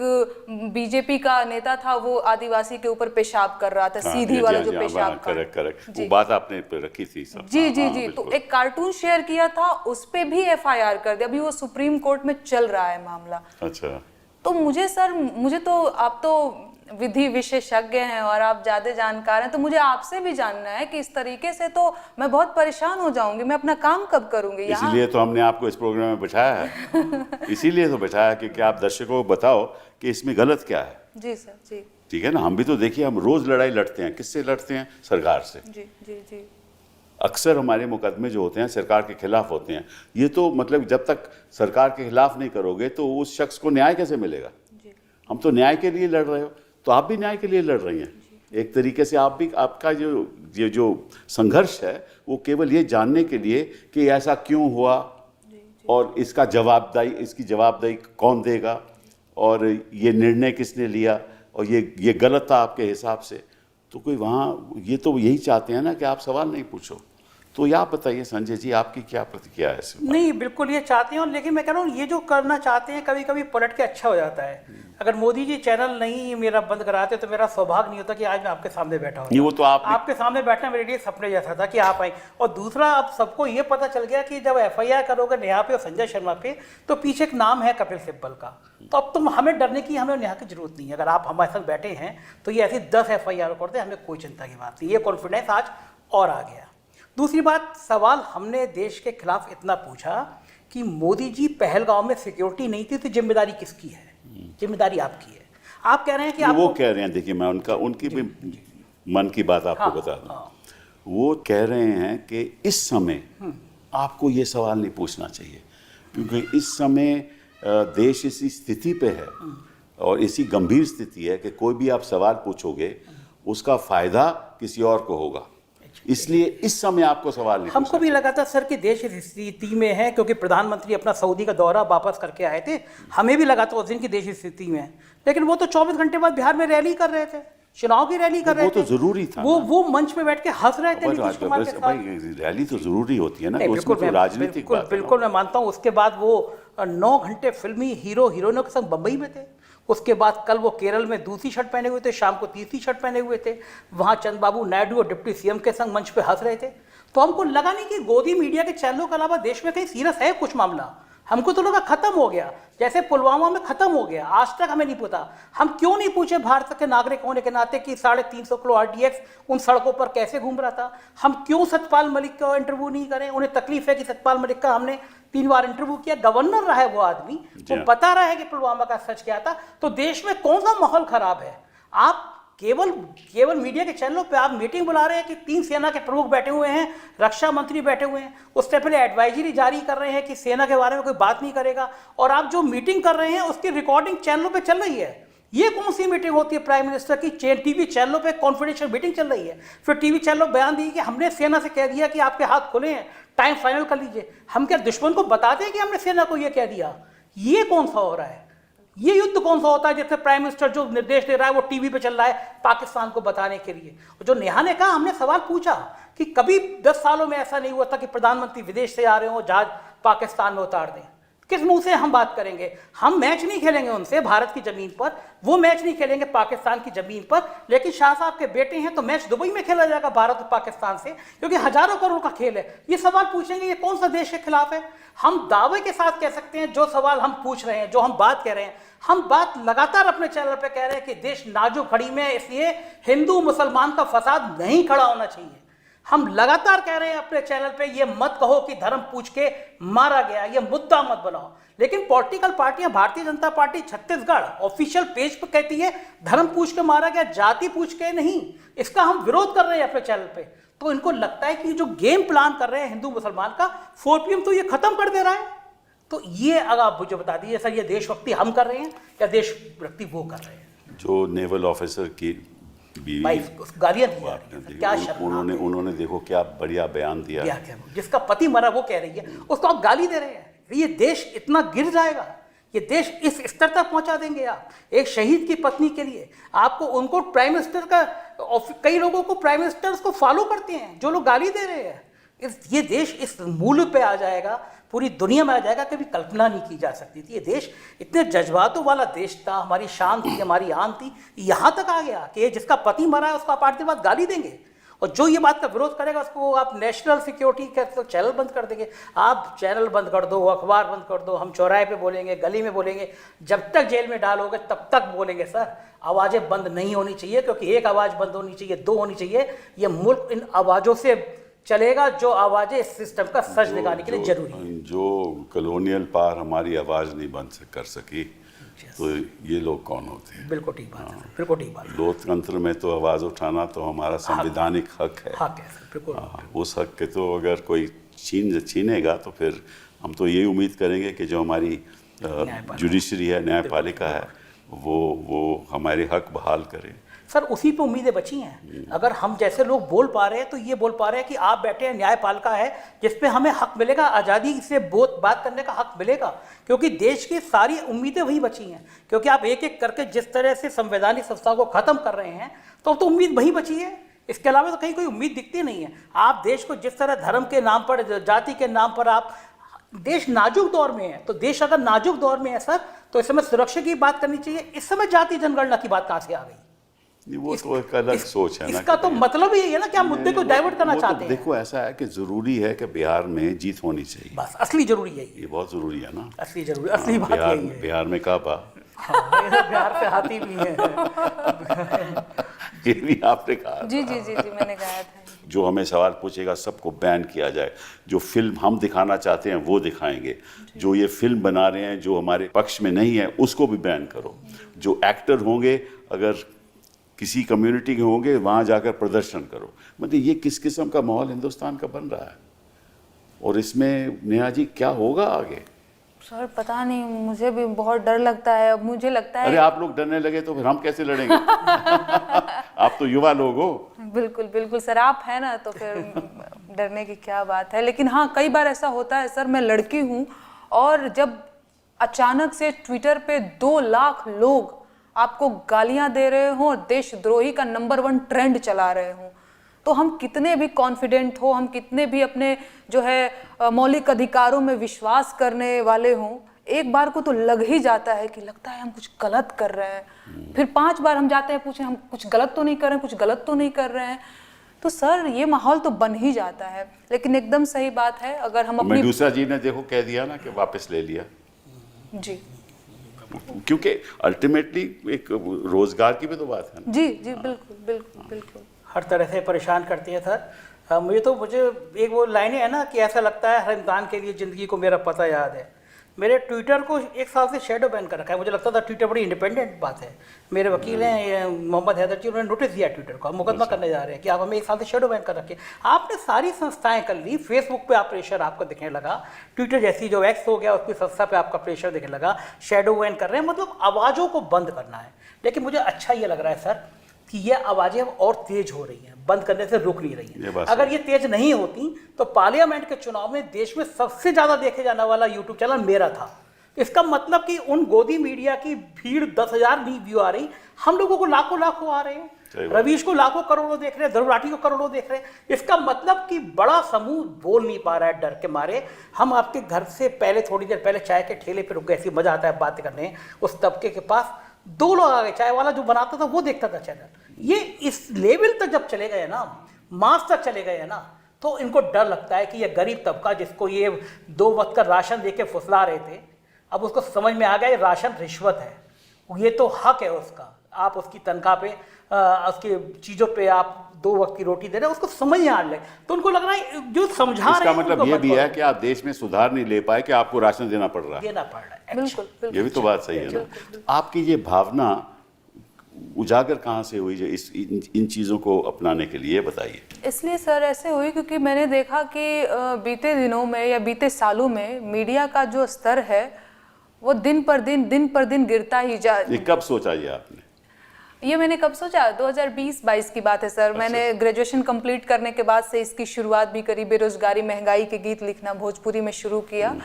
बीजेपी का नेता था, वो आदिवासी के ऊपर पेशाब कर रहा था, सीधी वाला जो पेशाब का। करेक्ट, वो बात आपने रखी थी सब। जी जी जी, तो एक कार्टून शेयर किया था, उस पे भी एफआईआर कर दिया, अभी वो सुप्रीम कोर्ट में चल रहा है मामला। अच्छा, तो मुझे तो आप तो विधि विशेषज्ञ हैं और आप ज्यादा जानकार हैं, तो मुझे आपसे भी जानना है कि इस तरीके से तो मैं बहुत परेशान हो जाऊंगी, मैं अपना काम कब करूंगी यहाँ। इसीलिए तो हमने आपको इस प्रोग्राम में बैठाया है। इसीलिए तो बैठाया कि आप दर्शकों को बताओ कि इसमें गलत क्या है। जी सर, जी। ठीक है ना, हम भी तो देखिए, हम रोज लड़ाई लड़ते हैं, किससे लड़ते हैं? सरकार से। जी जी जी। अक्सर हमारे मुकदमे जो होते हैं सरकार के खिलाफ होते हैं। ये तो मतलब जब तक सरकार के खिलाफ नहीं करोगे तो उस शख्स को न्याय कैसे मिलेगा? हम तो न्याय के लिए लड़ रहे हो, तो आप भी न्याय के लिए लड़ रही हैं। एक तरीके से आप भी, आपका जो संघर्ष है वो केवल ये जानने के लिए कि ऐसा क्यों हुआ और इसकी जवाबदेही कौन देगा और ये निर्णय किसने लिया और ये गलत था आपके हिसाब से। तो कोई वहाँ ये तो यही चाहते हैं ना कि आप सवाल नहीं पूछो। तो ये आप बताइए संजय जी, आपकी क्या प्रतिक्रिया है इसमें? नहीं, बिल्कुल ये चाहते हैं, लेकिन मैं कह रहा हूँ ये जो करना चाहते हैं कभी कभी पलट के अच्छा हो जाता है। अगर मोदी जी चैनल नहीं मेरा बंद कराते तो मेरा सौभाग्य नहीं होता कि आज मैं आपके सामने बैठा हूँ। वो तो आपके सामने बैठना मेरे लिए सपने जैसा था कि आप आए। और दूसरा, अब सबको ये पता चल गया कि जब एफआईआर करोगे नेहा पे और संजय शर्मा पे तो पीछे एक नाम है कपिल सिब्बल का। तो अब तुम हमें डरने की हमें नेहा की जरूरत नहीं है। अगर आप हमारे साथ बैठे हैं तो ये ऐसी 10 एफआईआर करते, हमें कोई चिंता की बात नहीं। ये कॉन्फिडेंस आज और आ गया। दूसरी बात, सवाल हमने देश के खिलाफ इतना पूछा कि मोदी जी पहलगांव में सिक्योरिटी नहीं थी तो जिम्मेदारी किसकी है? जिम्मेदारी आपकी है। आप कह रहे हैं कि आप वो कह रहे हैं, देखिए मैं उनकी भी मन की बात आपको बता दूं। वो कह रहे हैं कि इस समय आपको ये सवाल नहीं पूछना चाहिए क्योंकि इस समय देश इसी स्थिति पे है और इसी गंभीर स्थिति है कि कोई भी आप सवाल पूछोगे उसका फायदा किसी और को होगा, इसलिए इस समय आपको सवाल नहीं। हमको भी लगा था सर कि देश इस स्थिति में है क्योंकि प्रधानमंत्री अपना सऊदी का दौरा वापस करके आए थे। हमें भी लगा था उस दिन की देश इस स्थिति में है, लेकिन वो तो 24 घंटे बाद बिहार में रैली कर रहे थे, चुनाव की रैली कर रहे थे। वो तो जरूरी था, वो मंच पे बैठ के हंस रहे थे नीतीश कुमार के साथ। रैली तो जरूरी होती है ना, बिल्कुल तो राजनीतिक बात है। बिल्कुल मैं मानता हूँ। उसके बाद वो 9 घंटे फिल्मी हीरो हीरोइनों के संग बम्बई में थे। उसके बाद कल वो केरल में दूसरी शर्ट पहने हुए थे, शाम को तीसरी शर्ट पहने हुए थे, वहाँ चंद्रबाबू नायडू और डिप्टी सीएम के संग मंच पे हंस रहे थे। तो हमको लगा नहीं कि गोदी मीडिया के चैनलों के अलावा देश में कहीं सीरियस है कुछ मामला। हमको तो लगा खत्म हो गया, जैसे पुलवामा में खत्म हो गया। आज तक हमें नहीं पता, हम क्यों नहीं पूछे भारत के नागरिक होने के नाते कि 350 किलो आरडीएक्स उन सड़कों पर कैसे घूम रहा था। हम क्यों सतपाल मलिक का इंटरव्यू नहीं करें? उन्हें तकलीफ है कि सतपाल मलिक का हमने 3 बार इंटरव्यू किया, गवर्नर रहा है वो आदमी, वो बता रहा है कि पुलवामा का सच क्या था। तो देश में कौन सा माहौल खराब है? आप केवल मीडिया के चैनलों पे आप मीटिंग बुला रहे हैं कि 3 सेना के प्रमुख बैठे हुए हैं, रक्षा मंत्री बैठे हुए हैं, उससे पहले एडवाइजरी जारी कर रहे हैं कि सेना के बारे में कोई बात नहीं करेगा, और आप जो मीटिंग कर रहे हैं उसकी रिकॉर्डिंग चैनलों पे चल रही है। ये कौन सी मीटिंग होती है प्राइम मिनिस्टर की? टीवी चैनलों पे कॉन्फिडेंशियल मीटिंग चल रही है, फिर टीवी चैनलों बयान दिए कि हमने सेना से कह दिया कि आपके हाथ खुले हैं, टाइम फाइनल कर लीजिए। हम क्या दुश्मन को बताते हैं कि हमने सेना को ये कह दिया? ये कौन सा हो रहा है? ये युद्ध कौन सा होता है जिससे प्राइम मिनिस्टर जो निर्देश दे रहा है वो टीवी पे चल रहा है पाकिस्तान को बताने के लिए? जो नेहा ने कहा, हमने सवाल पूछा कि कभी 10 सालों में ऐसा नहीं हुआ था कि प्रधानमंत्री विदेश से आ रहे हो, जहाज पाकिस्तान में उतार दें। किस मुंह से हम बात करेंगे? हम मैच नहीं खेलेंगे उनसे भारत की जमीन पर, वो मैच नहीं खेलेंगे पाकिस्तान की जमीन पर। लेकिन शाह साहब के बेटे हैं तो मैच दुबई में खेला जाएगा भारत और पाकिस्तान से, क्योंकि हजारों करोड़ का खेल है। ये सवाल पूछेंगे, ये कौन सा देश के खिलाफ है? हम दावे के साथ कह सकते हैं जो सवाल हम पूछ रहे हैं, जो हम बात कह रहे हैं, हम बात लगातार अपने चैनल पे कह रहे हैं कि देश नाजुक घड़ी में, इसलिए हिंदू मुसलमान का फसाद नहीं खड़ा होना चाहिए। हम लगातार कह रहे हैं अपने चैनल पे, ये मत कहो कि धर्म पूछ के मारा गया, ये मुद्दा मत बनाओ। लेकिन पॉलिटिकल पार्टियां, Bharatiya Janata party Chhattisgarh official page पे कहती है धर्म पूछ के मारा गया, जाति पूछ के नहीं। इसका हम विरोध कर रहे हैं अपने चैनल पे। तो इनको लगता है कि जो गेम प्लान कर रहे हैं हिंदू मुसलमान का 4 PM तो ये खत्म कर दे रहा है। तो ये अगर आप मुझे बता दीजिए सर, ये देशभक्ति हम कर रहे हैं या देशभक्ति वो कर रहे हैं? जो नेवल ऑफिसर की गालियां दी, क्या उन्होंने देखो क्या बढ़िया बयान दिया, जिसका पति मरा वो कह रही है, उसको आप गाली दे रहे हैं। ये देश इतना गिर जाएगा, ये देश इस स्तर तक पहुंचा देंगे आप? एक शहीद की पत्नी के लिए आपको, उनको प्राइम मिनिस्टर का, कई लोगों को प्राइम मिनिस्टर को फॉलो करते हैं जो लोग गाली दे रहे हैं। ये देश इस मूल्य पे आ जाएगा, पूरी दुनिया में आ जाएगा, कभी कल्पना नहीं की जा सकती थी। ये देश इतने जज्बातों वाला देश था, हमारी शान थी, हमारी आन थी, यहाँ तक आ गया कि जिसका पति मरा है उसको आप 8 दिन बाद गाली देंगे, और जो ये बात का विरोध करेगा उसको आप नेशनल सिक्योरिटी का तो चैनल बंद कर देंगे। आप चैनल बंद कर दो, अखबार बंद कर दो, हम चौराहे पे बोलेंगे, गली में बोलेंगे, जब तक जेल में डालोगे तब तक बोलेंगे। सर, आवाज़ें बंद नहीं होनी चाहिए, क्योंकि एक आवाज़ बंद होनी चाहिए, 2 होनी चाहिए। ये मुल्क इन आवाज़ों से चलेगा जो आवाज़ें इस सिस्टम का सच दिखाने के लिए जरूरी है। जो कॉलोनियल पावर हमारी आवाज़ नहीं बंद कर सकी, तो ये लोग कौन होते हैं? बिल्कुल ठीक बात है, बिल्कुल ठीक बात है। लोकतंत्र में तो आवाज़ उठाना तो हमारा संवैधानिक हक है। हक है सर, बिल्कुल। उस हक के तो अगर कोई छीनेगा तो फिर हम तो यही उम्मीद करेंगे कि जो हमारी जुडिशरी है, न्यायपालिका है, वो हमारे हक बहाल करे। सर, उसी पे उम्मीदें बची हैं। अगर हम जैसे लोग बोल पा रहे हैं तो ये बोल पा रहे हैं कि आप बैठे हैं, न्यायपालिका है जिस पे हमें हक मिलेगा, आज़ादी से बात करने का हक मिलेगा, क्योंकि देश की सारी उम्मीदें वही बची हैं। क्योंकि आप एक एक करके जिस तरह से संवैधानिक संस्थाओं को ख़त्म कर रहे हैं, तो उम्मीद वही बची है। इसके अलावा तो कहीं कोई उम्मीद दिखती नहीं है। आप देश को जिस तरह धर्म के नाम पर, जाति के नाम पर, आप देश नाजुक दौर में है, तो देश अगर नाजुक दौर में है सर, तो इस समय सुरक्षा की बात करनी चाहिए। इस समय जाति जनगणना की बात कहाँ से आ गई? वो तो एक अलग सोच है ना। इसका तो मतलब ही है ना कि आप मुद्दे को डाइवर्ट करना चाहते हैं। देखो, ऐसा है कि जरूरी है कि बिहार में जीत होनी चाहिए, बस असली जरूरी है ये बहुत जरूरी है ना। असली जरूरी, असली बात यही है। बिहार में काबा, बिहार से हाथी भी है। ये भी आपने कहा। जी जी जी जी, मैंने कहा था। जो हमें सवाल पूछेगा सबको बैन किया जाए। जो फिल्म हम दिखाना चाहते हैं वो दिखाएंगे। जो ये फिल्म बना रहे हैं जो हमारे पक्ष में नहीं है उसको भी बैन करो। जो एक्टर होंगे अगर किसी कम्युनिटी के होंगे वहाँ जाकर प्रदर्शन करो। मतलब ये किस किस्म का माहौल हिंदुस्तान का बन रहा है, और इसमें नेहा जी क्या होगा आगे? सर पता नहीं, मुझे भी बहुत डर लगता है। अब मुझे लगता है, अरे आप लोग डरने लगे तो फिर हम कैसे लड़ेंगे? आप तो युवा लोग हो। बिल्कुल बिल्कुल सर, आप हैं ना, तो फिर डरने की क्या बात है। लेकिन हाँ, कई बार ऐसा होता है सर, मैं लड़की हूँ, और जब अचानक से ट्विटर पे 2 लाख लोग आपको गालियां दे रहे हो और देशद्रोही का नंबर 1 ट्रेंड चला रहे हो, तो हम कितने भी कॉन्फिडेंट हो, हम कितने भी अपने जो है मौलिक अधिकारों में विश्वास करने वाले हों, एक बार को तो लग ही जाता है कि लगता है हम कुछ गलत कर रहे हैं। फिर 5 बार हम जाते हैं पूछे, हम कुछ गलत तो नहीं कर रहे हैं, कुछ गलत तो नहीं कर रहे हैं। तो सर ये माहौल तो बन ही जाता है। लेकिन एकदम सही बात है, अगर हम अपनी मेडूसा जी ने देखो कह दिया ना कि वापस ले लिया जी, क्योंकि अल्टीमेटली एक रोजगार की भी तो बात है ना। जी जी, बिल्कुल बिल्कुल बिल्कुल। हर तरह से परेशान करती है सर। मुझे एक वो लाइनें है ना कि ऐसा लगता है हर इंसान के लिए ज़िंदगी को मेरा पता याद है। मेरे ट्विटर को 1 साल से शेडो बैन कर रखा है। मुझे लगता था ट्विटर बड़ी इंडिपेंडेंट बात है। मेरे वकील हैं मोहम्मद हैदर जी, उन्होंने नोटिस दिया ट्विटर को, हम मुकदमा करने जा रहे हैं कि आप हमें 1 साल से शेडो बैन कर रखे। आपने सारी संस्थाएं कर ली, फेसबुक पे आप प्रेशर आपको दिखने लगा, ट्विटर जैसी जो एक्स हो गया उसकी संस्था पे आपका प्रेशर दिखने लगा, शेडो बैन कर रहे हैं। मतलब आवाज़ों को बंद करना है। लेकिन मुझे अच्छा ये लग रहा है सर कि ये आवाज़ें अब और तेज हो रही हैं, बंद करने से रुक नहीं रही हैं। अगर ये तेज नहीं होती तो पार्लियामेंट के चुनाव में देश में सबसे ज़्यादा देखे जाने वाला यूट्यूब चैनल मेरा था। इसका मतलब कि उन गोदी मीडिया की भीड़ 10,000 नहीं व्यू आ रही, हम लोगों को लाखों लाखों आ रहे हैं। रवीश को लाखों करोड़ों देख रहे हैं, ध्रुव राठी को करोड़ों देख रहे हैं। इसका मतलब कि बड़ा समूह बोल नहीं पा रहा है डर के मारे। हम आपके घर से पहले, थोड़ी देर पहले चाय के ठेले पर रुक गए, ऐसी मजा आता है बात करने। उस तबके के पास 2 लोग आ गए, चाय वाला जो बनाता था वो देखता था चैनल। ये इस लेवल तक जब चले गए ना, मास तक चले गए ना, तो इनको डर लगता है कि ये गरीब तबका जिसको ये 2 वक्त का राशन देके फुसला रहे थे, अब उसको समझ में आ गया ये राशन रिश्वत है, ये तो हक है उसका। आप उसकी तनख्वाह पे, उसकी चीज़ों पे आप 2 वक्त की रोटी दे रहे हैं, उसको समझ नहीं आ रहा है। तो उनको लग रहा है जो समझा रहे हैं, इसका मतलब ये भी है कि आप देश में सुधार नहीं ले पाए कि आपको राशन देना पड़ रहा है। देना पड़ रहा है। बिल्कुल, ये भी तो बात सही है ना। आपकी ये भावना उजागर कहाँ से हुई जो इन चीज़ों को अपनाने के लिए, बताइए। इसलिए सर ऐसे हुई क्योंकि मैंने देखा कि बीते दिनों में या बीते सालों में मीडिया का जो स्तर है वो दिन पर दिन गिरता ही जा। ये कब सोचा ये आपने? ये मैंने कब सोचा, 2020-22 की बात है सर। अच्छा। मैंने ग्रेजुएशन कंप्लीट करने के बाद से इसकी शुरुआत भी करी, बेरोजगारी महंगाई के गीत लिखना भोजपुरी में शुरू किया।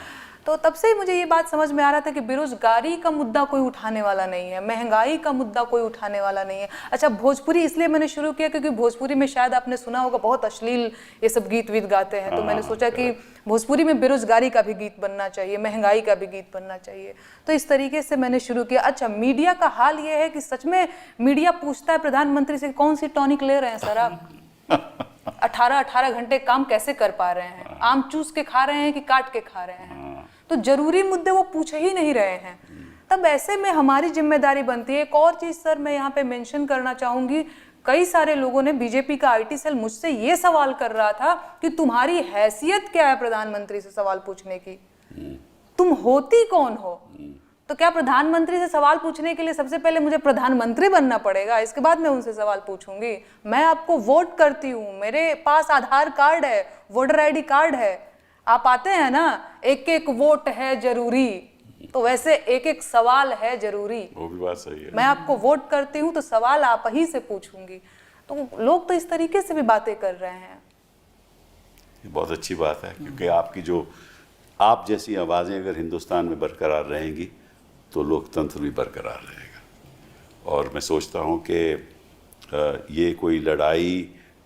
तो तब से ही मुझे ये बात समझ में आ रहा था कि बेरोजगारी का मुद्दा कोई उठाने वाला नहीं है, महंगाई का मुद्दा कोई उठाने वाला नहीं है। अच्छा, भोजपुरी इसलिए मैंने शुरू किया क्योंकि भोजपुरी में शायद आपने सुना होगा बहुत अश्लील ये सब गीत वीत गाते हैं, तो मैंने सोचा कि भोजपुरी में बेरोजगारी का भी गीत बनना चाहिए, महंगाई का भी गीत बनना चाहिए, तो इस तरीके से मैंने शुरू किया। अच्छा, मीडिया का हाल ये है कि सच में मीडिया पूछता है प्रधानमंत्री से कौन सी टॉनिक ले रहे हैं सर आप, 18 घंटे काम कैसे कर पा रहे हैं, आम चूस के खा रहे हैं कि काट के खा रहे हैं, तो जरूरी मुद्दे वो पूछ ही नहीं रहे हैं। तब ऐसे में हमारी जिम्मेदारी बनती है। एक और चीज सर मैं यहाँ पे मेंशन करना चाहूंगी, कई सारे लोगों ने, बीजेपी का आईटी सेल मुझसे ये सवाल कर रहा था कि तुम्हारी हैसियत क्या है प्रधानमंत्री से सवाल पूछने की, तुम होती कौन हो? तो क्या प्रधानमंत्री से सवाल पूछने के लिए सबसे पहले मुझे प्रधानमंत्री बनना पड़ेगा, इसके बाद मैं उनसे सवाल पूछूंगी? मैं आपको वोट करती हूँ, मेरे पास आधार कार्ड है, वोटर आईडी कार्ड है, आप आते हैं ना, एक एक वोट है जरूरी, तो वैसे एक एक सवाल है जरूरी। वो भी बात सही है। मैं आपको वोट करती हूँ तो सवाल आप ही से पूछूंगी। तो लोग तो इस तरीके से भी बातें कर रहे हैं। ये बहुत अच्छी बात है, क्योंकि आपकी जो आप जैसी आवाज़ें अगर हिंदुस्तान में बरकरार रहेंगी तो लोकतंत्र भी बरकरार रहेगा। और मैं सोचता हूँ कि ये कोई लड़ाई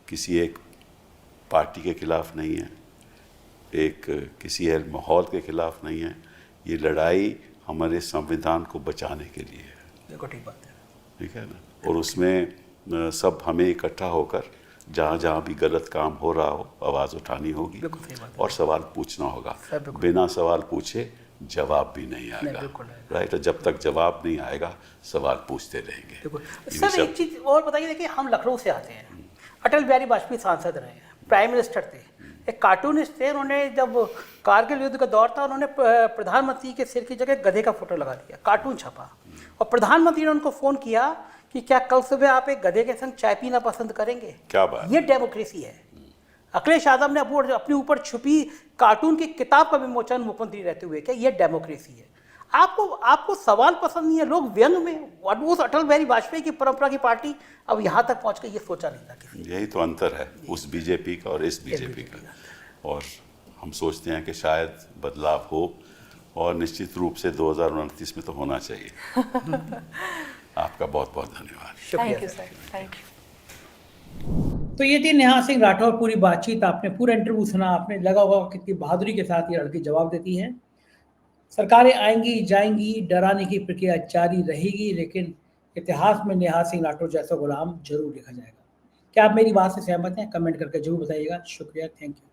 किसी एक पार्टी के खिलाफ नहीं है, एक किसी एक माहौल के खिलाफ नहीं है, ये लड़ाई हमारे संविधान को बचाने के लिए है। बिल्कुल ठीक बात है, ठीक है ना। और उसमें सब हमें इकट्ठा होकर जहाँ जहाँ भी गलत काम हो रहा हो आवाज़ उठानी होगी और सवाल पूछना होगा। बिना सवाल पूछे जवाब भी नहीं आएगा, राइट। जब तक जवाब नहीं आएगा सवाल पूछते रहेंगे। सर एक चीज़ और बताइए, देखिए हम लखनऊ से आते हैं, अटल बिहारी वाजपेयी सांसद रहे हैं, प्राइम मिनिस्टर थे, एक कार्टूनिस्ट थे, उन्होंने जब कारगिल युद्ध का दौर था उन्होंने प्रधानमंत्री के सिर की जगह गधे का फोटो लगा दिया, कार्टून छपा, और प्रधानमंत्री ने उनको फ़ोन किया कि क्या कल सुबह आप एक गधे के संग चाय पीना पसंद करेंगे? क्या बात, ये डेमोक्रेसी है। अखिलेश यादव ने अपने ऊपर छुपी कार्टून की किताब का विमोचन मुख्यमंत्री रहते हुए, क्या ये डेमोक्रेसी है? आपको सवाल पसंद नहीं है, लोग व्यंग में, उस अटल बिहारी वाजपेयी की परंपरा की पार्टी अब यहाँ तक पहुँच गई, ये सोचा नहीं था किसी। यही तो अंतर है उस बीजेपी का और इस बीजेपी का। और हम सोचते हैं कि शायद बदलाव हो, और निश्चित रूप से 2029 में तो होना चाहिए। आपका बहुत बहुत धन्यवाद। Thank you sir, thank you. तो ये थी नेहा सिंह राठौर, पूरी बातचीत आपने, पूरा इंटरव्यू सुना आपने, लगा होगा कितनी बहादुरी के साथ ये लड़की जवाब देती है। सरकारें आएंगी जाएंगी, डराने की प्रक्रिया जारी रहेगी, लेकिन इतिहास में नेहा सिंह राठौर जैसा गुलाम जरूर लिखा जाएगा। क्या आप मेरी बात से सहमत हैं? कमेंट करके जरूर बताइएगा। शुक्रिया, थैंक यू।